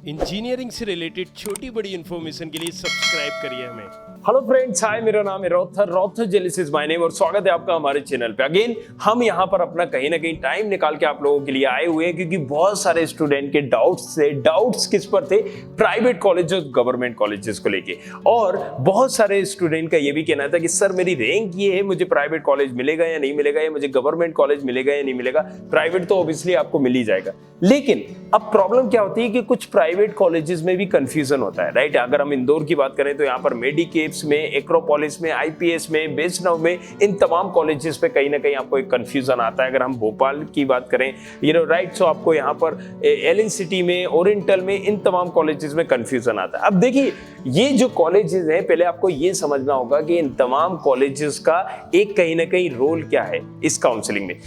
Engineering से related छोटी बड़ी इन्फॉर्मेशन के लिए सब्सक्राइब करिए हमें। हेलो फ्रेंड्स, हाय, मेरा नाम है रॉथर जेलिस इज माय नेम और स्वागत है आपका हमारे चैनल पे। अगेन हम यहाँ पर अपना कहीं ना कहीं टाइम निकाल के आप लोगों के लिए आए हुए हैं क्योंकि बहुत सारे स्टूडेंट के डाउट्स किस पर थे, प्राइवेट कॉलेजेस गवर्नमेंट कॉलेजेस को लेके। और बहुत सारे स्टूडेंट का ये भी कहना था कि सर मेरी रैंक ये है, मुझे प्राइवेट कॉलेज मिलेगा या नहीं मिलेगा, या मुझे गवर्नमेंट कॉलेज मिलेगा या नहीं मिलेगा। प्राइवेट तो ऑब्वियसली आपको मिल ही जाएगा, लेकिन अब प्रॉब्लम क्या होती है कि कुछ प्राइवेट कॉलेजेस में भी कंफ्यूजन होता है, राइट। अगर हम इंदौर की बात करें तो यहाँ पर मेडिकेप्स में, एक्रोपोलिस में, आईपीएस में, वैष्णव में, इन तमाम कॉलेजेस पे कहीं ना कहीं आपको एक कंफ्यूजन आता है। अगर हम भोपाल की बात करें, राइट, सो आपको यहाँ पर एलन सिटी में, ओरिएंटल में, इन तमाम कॉलेजेस में कंफ्यूजन आता है। अब देखिए, ये जो कॉलेजेस हैं, पहले आपको ये समझना होगा कि इन तमाम कॉलेजेस का एक कहीं ना कहीं रोल क्या है इस काउंसलिंग में।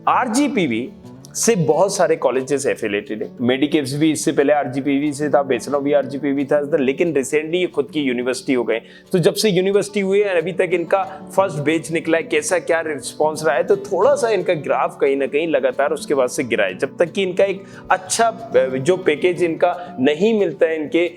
आरजीपीवी से बहुत सारे कॉलेजेस एफिलेटेड है। मेडिकेप्स भी इससे पहले आरजीपीवी से था, वैष्णव भी आरजीपीवी था, लेकिन रिसेंटली ये खुद की यूनिवर्सिटी हो गए। तो जब से यूनिवर्सिटी हुई है अभी तक इनका फर्स्ट बैच निकला है, कैसा क्या रिस्पॉन्स रहा है, तो थोड़ा सा इनका ग्राफ कहीं ना कहीं लगातार उसके बाद से गिरा है। जब तक कि इनका एक अच्छा जो पैकेज इनका नहीं मिलता है इनके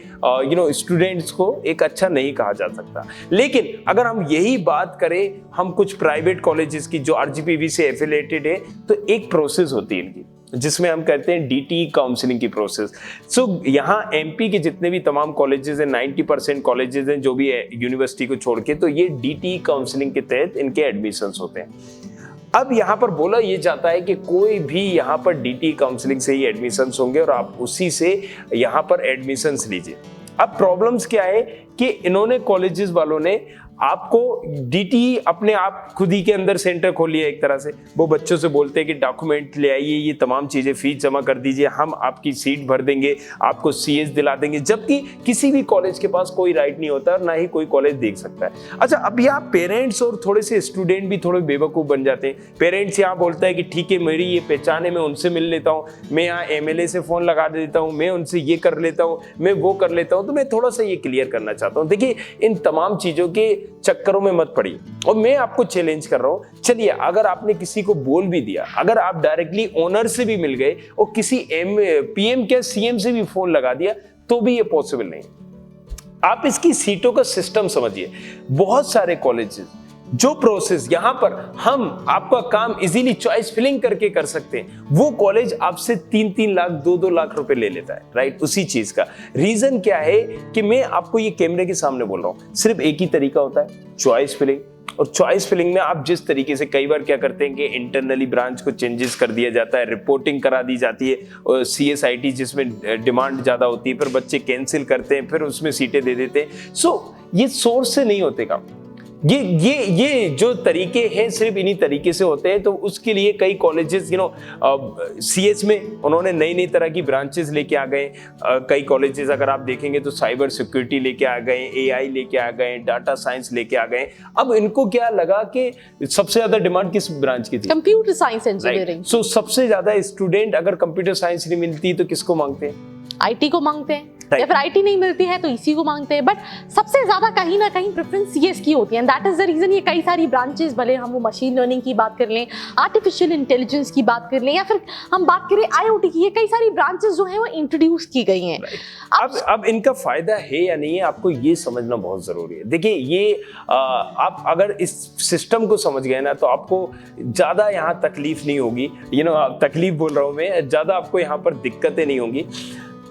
स्टूडेंट्स को, एक अच्छा नहीं कहा जा सकता। लेकिन अगर हम यही बात करें हम कुछ प्राइवेट कॉलेजेस की जो आरजीपीवी से एफिलेटेड है, तो एक प्रोसेस होती है इनकी जिसमें हम कहते हैं डीटी काउंसलिंग की प्रोसेस। सो यहाँ एमपी के जितने भी तमाम कॉलेजेस हैं, 90% कॉलेजेस हैं जो भी यूनिवर्सिटी को छोड़ के, तो ये डीटी काउंसलिंग के तहत इनके एडमिशंस होते हैं। अब यहाँ पर बोला ये जाता है कि कोई भी यहाँ पर डीटी काउंसलिंग से ही एडमिशंस होंगे और आप उसी से यहाँ पर एडमिशंस लीजिए। अब प्रॉब्लम्स क्या है कि इन्होंने कॉलेजेस वालों ने आपको डीटी अपने आप खुद ही के अंदर सेंटर खोल लिया एक तरह से। वो बच्चों से बोलते हैं कि डॉक्यूमेंट ले आइए, ये तमाम चीजें, फीस जमा कर दीजिए, हम आपकी सीट भर देंगे, आपको सीएस दिला देंगे, जबकि किसी भी कॉलेज के पास कोई राइट नहीं होता और ना ही कोई कॉलेज देख सकता है। अच्छा, अब यहाँ पेरेंट्स और थोड़े से स्टूडेंट भी थोड़े बेवकूफ बन जाते हैं। पेरेंट्स यहाँ बोलता है कि ठीक है, मेरी ये पहचान है, मैं उनसे मिल लेता हूँ, मैं यहाँ एमएलए से फोन लगा देता हूँ, मैं उनसे ये कर लेता हूँ, मैं वो कर लेता हूँ। तो मैं थोड़ा सा ये क्लियर करना चाहता हूँ, देखिए इन तमाम चीजों के चक्करों में मत पड़िए। और मैं आपको चैलेंज कर रहा हूं, चलिए अगर आपने किसी को बोल भी दिया, अगर आप डायरेक्टली ओनर से भी मिल गए और किसी पीएम के सीएम से भी फोन लगा दिया, तो भी ये पॉसिबल नहीं। आप इसकी सीटों का सिस्टम समझिए। बहुत सारे कॉलेजेस जो प्रोसेस यहां पर हम आपका काम इजीली चॉइस फिलिंग करके कर सकते हैं, वो कॉलेज आपसे 3-3 लाख 2-2 लाख रुपए ले लेता है, राइट। उसी चीज का रीजन क्या है कि मैं आपको ये कैमरे के सामने बोल रहा हूं, सिर्फ एक ही तरीका होता है, चॉइस फिलिंग। और चॉइस फिलिंग में आप जिस तरीके से कई बार क्या करते हैं कि इंटरनली ब्रांच को चेंजेस कर दिया जाता है, रिपोर्टिंग करा दी जाती है, और सीएसआईटी जिसमें डिमांड ज्यादा होती है, फिर बच्चे कैंसिल करते हैं, फिर उसमें सीटें दे देते हैं। सो ये सोर्स से नहीं होते काम। ये जो तरीके हैं सिर्फ इन्हीं तरीके से होते हैं। तो उसके लिए कई कॉलेजेस सीएस में उन्होंने नई नई तरह की ब्रांचेस लेके आ गए। कई कॉलेजेस अगर आप देखेंगे तो साइबर सिक्योरिटी लेके आ गए, एआई लेके आ गए, डाटा साइंस लेके आ गए। अब इनको क्या लगा कि सबसे ज्यादा डिमांड किस ब्रांच की थी? Computer science engineering. सो सबसे ज्यादा स्टूडेंट अगर कंप्यूटर साइंस नहीं मिलती तो किसको मांगते हैं? आईटी को मांगते हैं, या फिर आईटी नहीं मिलती है तो इसी को मांगते हैं। बट सबसे ज्यादा कहीं ना कहीं प्रेफरेंस सीएस की होती है। दैट इज द रीजन ये कई सारी ब्रांचेस, भले हम वो मशीन लर्निंग की बात कर लें, आर्टिफिशियल इंटेलिजेंस की बात कर लें, या फिर हम बात करें आईओटी की, ये कई सारी ब्रांचेस जो हैं वो इंट्रोड्यूस की गई हैं। अब इनका फायदा है या नहीं है, आपको ये समझना बहुत जरूरी है। देखिए ये आप अगर इस सिस्टम को समझ गए ना, तो आपको ज्यादा यहाँ तकलीफ नहीं होगी। तकलीफ बोल रहा हूँ मैं, ज्यादा आपको यहाँ पर दिक्कतें नहीं होंगी।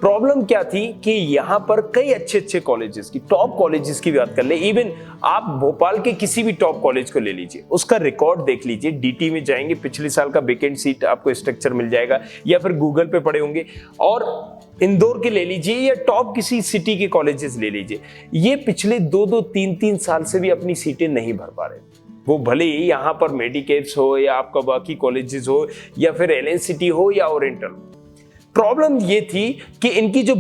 प्रॉब्लम क्या थी कि यहाँ पर कई अच्छे कॉलेजेस की, टॉप कॉलेजेस की बात कर ले, इवन आप भोपाल के किसी भी टॉप कॉलेज को ले लीजिए, उसका रिकॉर्ड देख लीजिए। डीटी में जाएंगे, पिछले साल का वैकेंट सीट आपको स्ट्रक्चर मिल जाएगा, या फिर गूगल पे पड़े होंगे। और इंदौर के ले लीजिए या टॉप किसी सिटी के कॉलेजेस ले लीजिए, ये पिछले 2-2, 3-3 साल से भी अपनी सीटें नहीं भर पा रहे। वो भले ही यहाँ पर मेडिकेप्स हो या आपका बाकी कॉलेजेस हो या फिर एलन सिटी हो या ओरिएंटल। प्रॉब्लम ये थी कि इनकी जो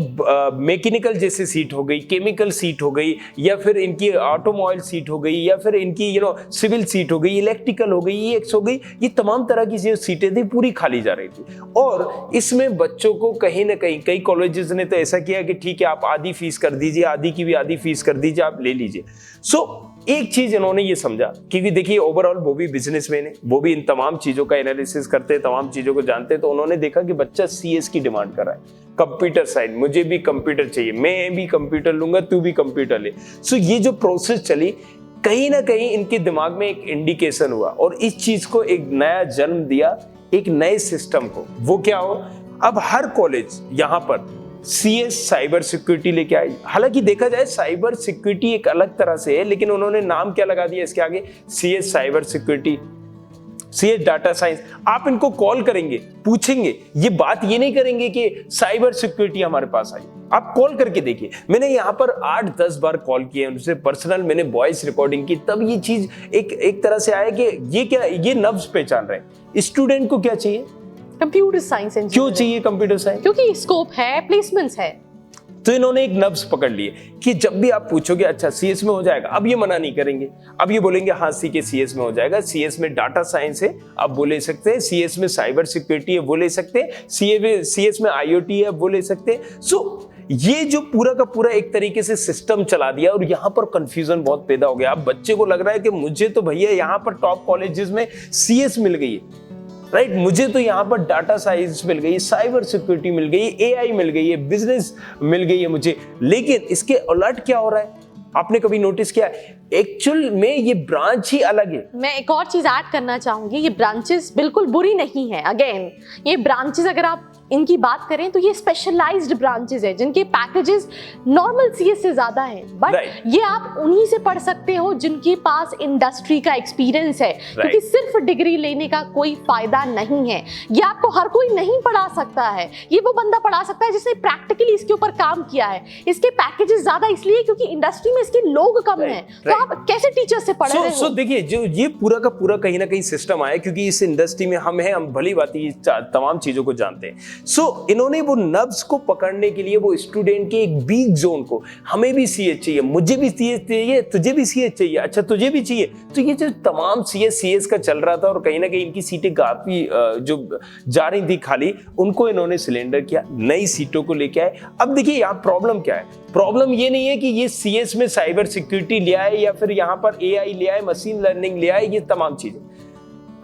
मैकेनिकल जैसे सीट हो गई, केमिकल सीट हो गई, या फिर इनकी ऑटोमोबाइल सीट हो गई, या फिर इनकी सिविल सीट हो गई, इलेक्ट्रिकल हो गई, ईएक्स हो गई, ये तमाम तरह की जो सीटें थी पूरी खाली जा रही थी। और इसमें बच्चों को कहीं ना कहीं कई कॉलेजेस ने तो ऐसा किया कि ठीक है आप आधी फीस कर दीजिए, आधी की भी आधी फीस कर दीजिए, आप ले लीजिए। सो एक चीज इन्होंने ये समझा, क्योंकि देखिए ओवरऑल वो भी बिजनेसमैन है, वो भी इन तमाम चीजों का एनालिसिस करते हैं, तमाम चीजों को जानते हैं। तो उन्होंने देखा कि बच्चा सीएस की डिमांड कर रहा है, कंप्यूटर साइड, मुझे भी कंप्यूटर चाहिए, मैं भी कंप्यूटर लूंगा, तू भी कंप्यूटर ले। सो ये जो प्रोसेस चली, कहीं ना कहीं इनके दिमाग में एक इंडिकेशन हुआ और इस चीज को एक नया जन्म दिया, एक नए सिस्टम को। वो क्या हो, अब हर कॉलेज यहाँ पर CS साइबर सिक्योरिटी लेके आई। हालांकि देखा जाए साइबर सिक्योरिटी एक अलग तरह से है, लेकिन उन्होंने नाम क्या लगा दिया इसके आगे, CS cyber security, CS data science. आप इनको कॉल करेंगे, पूछेंगे, ये बात ये नहीं करेंगे कि साइबर सिक्योरिटी हमारे पास आई। आप कॉल करके देखिए, मैंने यहाँ पर 8-10 बार कॉल किए उनसे पर्सनल, मैंने वॉइस रिकॉर्डिंग की, तब ये चीज एक तरह से आया कि ये क्या, ये नब्ज पहचान रहे हैं। स्टूडेंट को क्या चाहिए, कंप्यूटर साइंस। क्यों चाहिए कंप्यूटर साइंस? क्योंकि स्कोप है, प्लेसमेंट्स है। तो इन्होंने एक नब्ज पकड़ लिए कि जब भी आप पूछोगे अच्छा CS में हो जाएगा, अब ये मना नहीं करेंगे, अब ये बोलेंगे हाँ CS में हो जाएगा। CS में डाटा साइंस है, आप वो ले सकते हैं। CS में साइबर सिक्योरिटी है, वो ले सकते हैं। CS में IoT है, वो ले सकते हैं। सो ये जो पूरा का पूरा एक तरीके से सिस्टम चला दिया और यहाँ पर कंफ्यूजन बहुत पैदा हो गया। अब बच्चे को लग रहा है कि मुझे तो भैया यहाँ पर टॉप कॉलेजेस में CS मिल गई है, राइट, मुझे तो यहाँ पर डाटा साइंस मिल गई, साइबर सिक्योरिटी मिल गई, AI मिल गई है, बिजनेस मिल गई है मुझे। लेकिन इसके उलट क्या हो रहा है, आपने कभी नोटिस किया? एक्चुअल में ये ब्रांच ही अलग है। मैं एक और चीज ऐड करना चाहूंगी, ये ब्रांचेस बिल्कुल बुरी नहीं है। अगेन, ये ब्रांचेस अगर आप इनकी बात करें तो ये स्पेशलाइज्ड ब्रांचेस है जिनके पैकेजेस नॉर्मल CS से ज्यादा हैं, बट ये आप उन्हीं से पढ़ सकते हो जिनके पास इंडस्ट्री का एक्सपीरियंस है, क्योंकि सिर्फ डिग्री लेने का कोई फायदा नहीं है। ये आपको हर कोई नहीं पढ़ा सकता है, ये वो बंदा पढ़ा सकता है जिसने प्रैक्टिकली इसके ऊपर काम किया है। इसके पैकेजेस ज्यादा इसलिए क्योंकि इंडस्ट्री में इसके लोग कम हैं, तो आप कैसे टीचर से पढ़ रहे हो? देखिए, जो ये पूरा का पूरा कहीं ना कहीं सिस्टम आया, क्योंकि इस इंडस्ट्री में हम भली बात तमाम चीजों को जानते हैं। इन्होंने वो नब्ज को पकड़ने के लिए वो स्टूडेंट के एक वीक जोन को, हमें भी CS चाहिए, मुझे भी CS चाहिए, तुझे भी CS चाहिए, अच्छा तुझे भी चाहिए। तो ये जो तमाम CS का चल रहा था और कहीं ना कहीं इनकी सीटें काफी जो जा रही थी खाली, उनको इन्होंने सिलेंडर किया, नई सीटों को लेके आए। अब देखिए यहाँ प्रॉब्लम क्या है, प्रॉब्लम ये नहीं है कि ये CS में साइबर सिक्योरिटी ले आए या फिर यहाँ पर AI ले आए, मशीन लर्निंग ले आए, ये तमाम चीजें।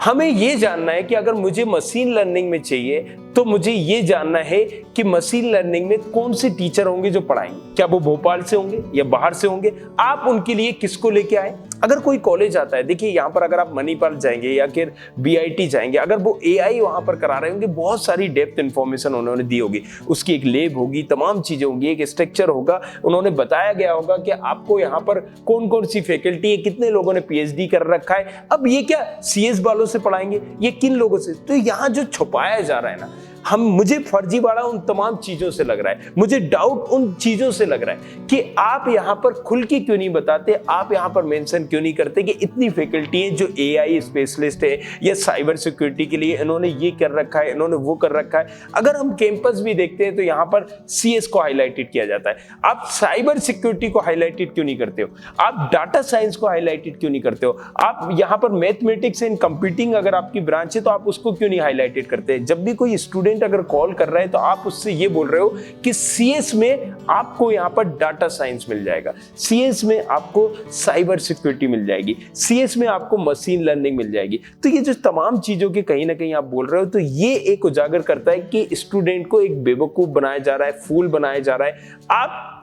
हमें ये जानना है कि अगर मुझे मशीन लर्निंग में चाहिए तो मुझे ये जानना है कि मशीन लर्निंग में कौन से टीचर होंगे जो पढ़ाएंगे, क्या वो भोपाल से होंगे या बाहर से होंगे, आप उनके लिए किसको लेके आए। अगर कोई कॉलेज आता है, देखिए यहाँ पर अगर आप मणिपाल जाएंगे या फिर BIT जाएंगे, अगर वो AI वहां पर करा रहे होंगे, बहुत सारी डेप्थ इंफॉर्मेशन उन्होंने दी होगी, उसकी एक लैब होगी, तमाम चीजें होंगी, एक स्ट्रक्चर होगा, उन्होंने बताया गया होगा कि आपको यहाँ पर कौन कौन सी फैकल्टी है, कितने लोगों ने PhD कर रखा है। अब ये क्या CS वालों से पढ़ाएंगे, ये किन लोगों से? तो यहाँ जो छुपाया जा रहा है ना, मुझे फर्जीवाड़ा उन तमाम चीजों से लग रहा है, मुझे डाउट उन चीजों से लग रहा है कि आप यहां पर खुल के क्यों नहीं बताते, आप यहां पर मेंशन क्यों नहीं करते कि इतनी फैकल्टी है जो AI स्पेशलिस्ट है या साइबर सिक्योरिटी के लिए इन्होंने ये कर रखा है, इन्होंने वो कर रखा है। अगर हम कैंपस भी देखते हैं तो यहां पर CS को हाईलाइटेड किया जाता है, आप साइबर सिक्योरिटी को हाईलाइटेड क्यों नहीं करते हो, आप डाटा साइंस को हाईलाइटेड क्यों नहीं करते हो, आप यहां पर मैथमेटिक्स एंड कंप्यूटिंग अगर आपकी ब्रांच है तो आप उसको क्यों नहीं हाईलाइटेड करते? जब भी कोई स्टूडेंट अगर कॉल कर रहा है तो आप उससे ये बोल रहे हो कि CS में आपको यहां पर डाटा साइंस मिल जाएगा, CS में आपको साइबर सिक्योरिटी मिल जाएगी, CS में आपको मशीन लर्निंग मिल जाएगी। तो ये जो तमाम चीजों के कहीं ना कहीं आप बोल रहे हो, तो ये एक उजागर करता है कि स्टूडेंट को एक बेवकूफ बनाया जा रहा है, फूल बनाया जा रहा है। आप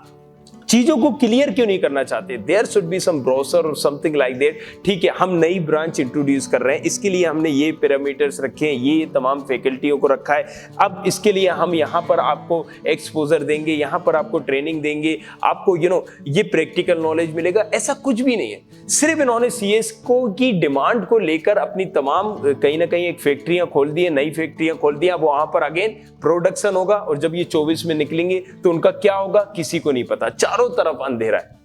चीजों को क्लियर क्यों नहीं करना चाहते? There should be some brochure और समथिंग लाइक दैट। ठीक है, हम नई ब्रांच इंट्रोड्यूस कर रहे हैं, इसके लिए हमने ये पैरामीटर्स रखे हैं, ये तमाम फैकल्टियों को रखा है, अब इसके लिए हम यहाँ पर आपको एक्सपोजर देंगे, यहाँ पर आपको ट्रेनिंग देंगे, आपको ये प्रैक्टिकल नॉलेज मिलेगा। ऐसा कुछ भी नहीं है, सिर्फ इन्होंने CS को की डिमांड को लेकर अपनी तमाम कहीं ना कहीं एक फैक्ट्रियां खोल दी है, नई फैक्ट्रियां खोल दी। अब वहां पर अगेन प्रोडक्शन होगा और जब ये 24 में निकलेंगे तो उनका क्या होगा किसी को नहीं पता, चारों तरफ अंधेरा है।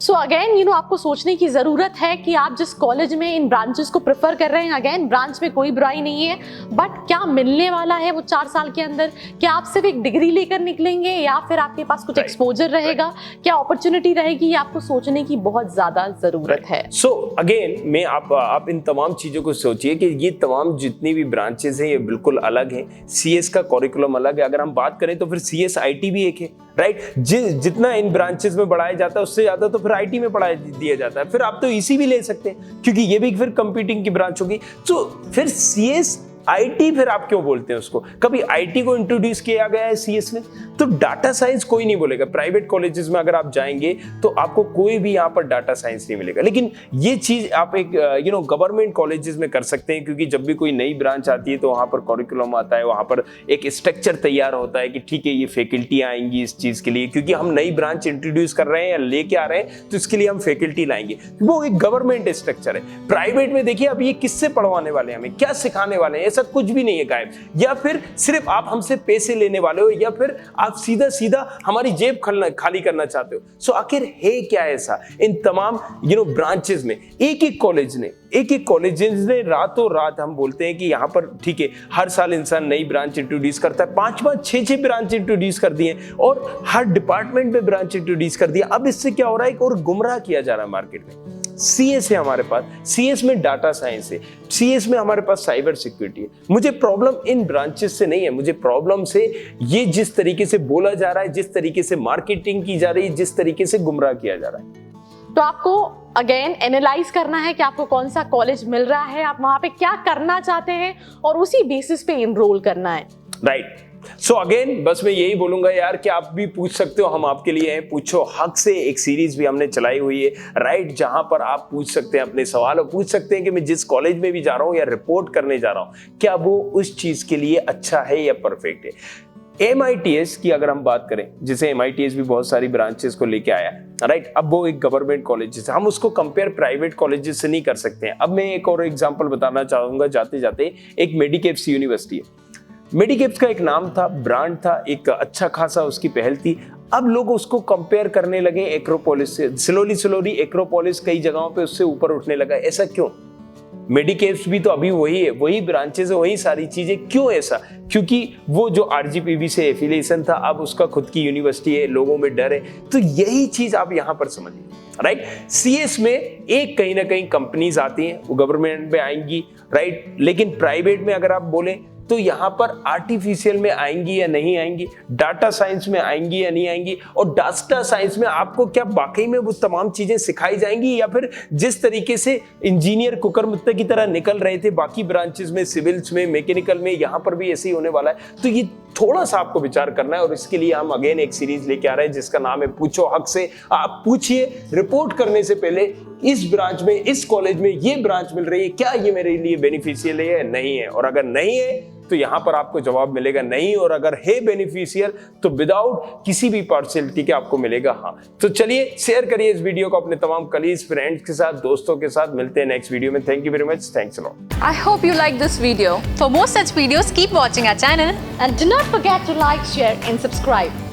सो अगेन आपको सोचने की जरूरत है कि आप जिस कॉलेज में इन ब्रांचेस को प्रेफर कर रहे हैं, अगेन ब्रांच में कोई बुराई नहीं है, बट क्या मिलने वाला है वो 4 साल के अंदर? क्या आप सिर्फ एक डिग्री लेकर निकलेंगे या फिर आपके पास कुछ एक्सपोजर रहेगा, क्या अपॉर्चुनिटी रहेगी? ये आपको सोचने की बहुत ज्यादा जरूरत है। सो अगेन मैं आप इन तमाम चीजों को सोचिए कि ये तमाम जितनी भी ब्रांचेस हैं ये बिल्कुल अलग हैं, CS का करिकुलम अलग है। अगर हम बात करें तो फिर CS IT भी एक है, राइट? जितना इन ब्रांचेस में बढ़ाया जाता है उससे ज्यादा तो फिर IT में पढ़ा दिया जाता है। फिर आप तो EC भी ले सकते हैं क्योंकि ये भी फिर कंप्यूटिंग की ब्रांच होगी। तो फिर CS आईटी फिर आप क्यों बोलते हैं उसको? कभी आईटी को इंट्रोड्यूस किया गया है सीएस में? तो डाटा साइंस कोई नहीं बोलेगा। प्राइवेट कॉलेजेस में अगर आप जाएंगे तो आपको कोई भी यहाँ पर डाटा साइंस नहीं मिलेगा। लेकिन ये चीज आप एक गवर्नमेंट कॉलेजेस में कर सकते हैं, क्योंकि जब भी कोई नई ब्रांच आती है तो वहां पर करिकुलम आता है, वहां पर एक स्ट्रक्चर तैयार होता है कि ठीक है ये फैकल्टी आएंगी इस चीज के लिए, क्योंकि हम नई ब्रांच इंट्रोड्यूस कर रहे हैं या लेके आ रहे हैं तो इसके लिए हम फैकल्टी लाएंगे। वो एक गवर्नमेंट स्ट्रक्चर है। प्राइवेट में देखिए अब ये किससे पढ़वाने वाले हैं, हमें क्या सिखाने वाले हैं, ऐसा कुछ भी नहीं है गायब। या फिर सिर्फ आप हमसे पैसे लेने वाले हो, या फिर आप सीधा सीधा हमारी जेब खाली करना चाहते हो। सो आखिर है क्या ऐसा इन तमाम ब्रांचेस में? एक कॉलेज ने रातों रात, हम बोलते हैं कि यहाँ पर ठीक है हर साल इंसान नई ब्रांच इंट्रोड्यूस करता है, 5-5, 6-6 ब्रांच इंट्रोड्यूस कर दिए और हर डिपार्टमेंट में ब्रांच इंट्रोड्यूस कर दिया। अब इससे क्या हो रहा है, और गुमराह किया जा रहा है मार्केट में। सीएस है हमारे पास, सीएस में डाटा साइंस है, सीएस में हमारे पास साइबर सिक्योरिटी है। मुझे प्रॉब्लम इन ब्रांचेस से नहीं है, मुझे प्रॉब्लम से ये जिस तरीके से बोला जा रहा है, जिस तरीके से मार्केटिंग की जा रही है, जिस तरीके से गुमराह किया जा रहा है। तो आपको अगेन एनालाइज करना है कि आपको कौन सा कॉलेज मिल रहा है, आप वहां पे क्या करना चाहते हैं और उसी बेसिस पे एनरोल करना है। राइट। सो अगेन बस मैं यही बोलूंगा यार कि आप भी पूछ सकते हो, हम आपके लिए हैं। पूछो हक से एक सीरीज भी हमने चलाई हुई है, राइट, जहां पर आप पूछ सकते हैं अपने सवाल, और पूछ सकते हैं कि मैं जिस कॉलेज में भी जा रहा हूं या रिपोर्ट करने जा रहा हूं, क्या वो उस चीज के लिए अच्छा है या परफेक्ट है। MITS की अगर हम बात करें, जिसे MITS भी बहुत सारी ब्रांचेस को लेके आया, राइट, अब वो एक गवर्नमेंट कॉलेज है, हम उसको कंपेयर प्राइवेट कॉलेजेस से नहीं कर सकते हैं। अब मैं एक और एग्जांपल बताना चाहूंगा जाते जाते। एक मेडिकेप्स यूनिवर्सिटी है, मेडिकेप्स का एक नाम था, ब्रांड था, एक अच्छा खासा उसकी पहल थी। अब लोग उसको कंपेयर करने लगे एक्रोपोलिस से, स्लोली एक्रोपोलिस कई जगहों पे उससे ऊपर उठने लगा। ऐसा क्यों? मेडिकेप्स भी तो अभी वही है, वही ब्रांचेस है, वही सारी चीजें। क्यों ऐसा? क्योंकि वो जो RGPB से एफिलिएशन था, अब उसका खुद की यूनिवर्सिटी है, लोगों में डर है। तो यही चीज आप यहां पर समझिए, राइट। CS में एक कहीं ना कहीं कंपनीज आती हैं, वो गवर्नमेंट में आएंगी, राइट, लेकिन प्राइवेट में अगर आप बोले तो यहाँ पर आर्टिफिशियल में आएंगी या नहीं आएंगी, डाटा साइंस में आएंगी या नहीं आएंगी, और डाटा साइंस में आपको क्या वाकई में वो तमाम चीजें सिखाई जाएंगी, या फिर जिस तरीके से इंजीनियर कुकर मुत्ते की तरह निकल रहे थे बाकी ब्रांचेस में, सिविल्स में, मैकेनिकल में, यहाँ पर भी ऐसे ही होने वाला है। तो ये थोड़ा सा आपको विचार करना है, और इसके लिए हम अगेन एक सीरीज लेके आ रहे हैं जिसका नाम है पूछो हक से। आप पूछिए, रिपोर्ट करने से पहले इस ब्रांच में, इस कॉलेज में ये ब्रांच मिल रही है, क्या ये मेरे लिए बेनिफिशियल है या नहीं है, और अगर नहीं है तो यहां पर आपको जवाब मिलेगा नहीं, और अगर है बेनिफिशियल तो विदाउट किसी भी पार्शियलिटी के आपको मिलेगा हाँ। तो चलिए शेयर करिए इस वीडियो को अपने तमाम कलीग्स, फ्रेंड्स के साथ, दोस्तों के साथ। मिलते हैं नेक्स्ट वीडियो में। Thank you very much. Thanks a lot. I hope you like this video. For more such videos, keep watching our channel. And do not forget to like, share and subscribe.